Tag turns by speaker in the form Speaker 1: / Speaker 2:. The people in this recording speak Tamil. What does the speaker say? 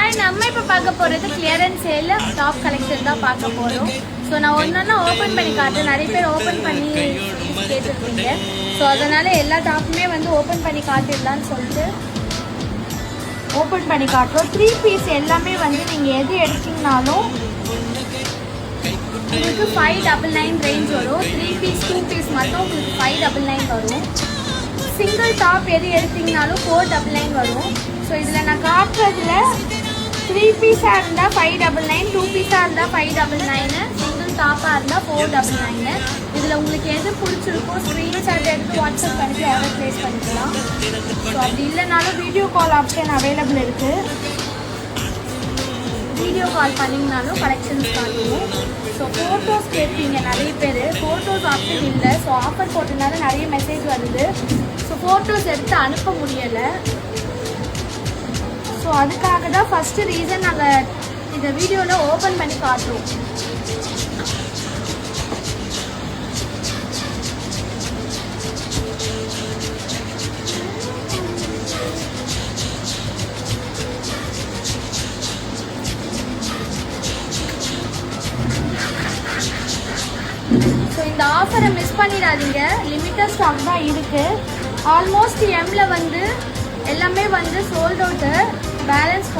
Speaker 1: ஹாய், நம்ம இப்போ பார்க்க போகிறது கிளியரன்ஸ் சேல் டாப் கலெக்ஷன் தான் பார்க்க போகிறோம். ஸோ நான் ஒன்றா ஓப்பன் பண்ணி காட்டுறேன். நிறைய பேர் ஓப்பன் பண்ணி கேட்டிருப்பீங்க. ஸோ அதனால் எல்லா டாப்புமே வந்து ஓப்பன் பண்ணி காட்டிடலான்னு சொல்லிட்டு ஓப்பன் பண்ணி காட்டுறோம். 3 பீஸ் எல்லாமே வந்து நீங்கள் எது எடுத்தீங்கனாலும் உங்களுக்கு 599 ரேஞ்ச் வரும். 3 பீஸ் 2 பீஸ் மட்டும் உங்களுக்கு 599 வரும். சிங்கிள் டாப் எது எடுத்தீங்கனாலும் 499 வரும். ஸோ இதில் நான் காட்டுறதுல 3 பீஸாக இருந்தால் 599, 2 பீஸாக இருந்தால் 599, சிங்கிள் டாப்பாக இருந்தால் 499. இதில் உங்களுக்கு எது பிடிச்சிருக்கோ ஸ்க்ரீன்ஷாட் எடுத்து வாட்ஸ்அப் பண்ணி ஆர்டர் ப்ளேஸ் பண்ணிக்கலாம். ஸோ அப்படி இல்லைனாலும் வீடியோ கால் ஆப்ஷன் அவைலபிள் இருக்குது. வீடியோ கால் பண்ணிங்கனாலும் கலெக்ஷன்ஸ் காட்டுவோம். ஸோ ஃபோட்டோஸ் கேட்பீங்க நிறைய பேர். ஃபோட்டோஸ் ஆப்ஷன் இல்லை. ஸோ ஆஃபர் போட்டதுனால நிறைய மெசேஜ் வருது. ஸோ ஃபோட்டோஸ் எடுத்து அனுப்ப முடியலை. ஸோ அதுக்காக தான் ஃபஸ்ட்டு ரீசன் நாங்கள் இந்த வீடியோவில் ஓப்பன் பண்ணி காட்டுறோம். ஸோ இந்த ஆஃபரை மிஸ் பண்ணிடாதீங்க. லிமிட்டட் ஸ்டாக் தான் இருக்குது. ஆல்மோஸ்ட் எம்மில் வந்து எல்லாமே வந்து சோல்ட் அவுட்டு. பேலன்ஸ்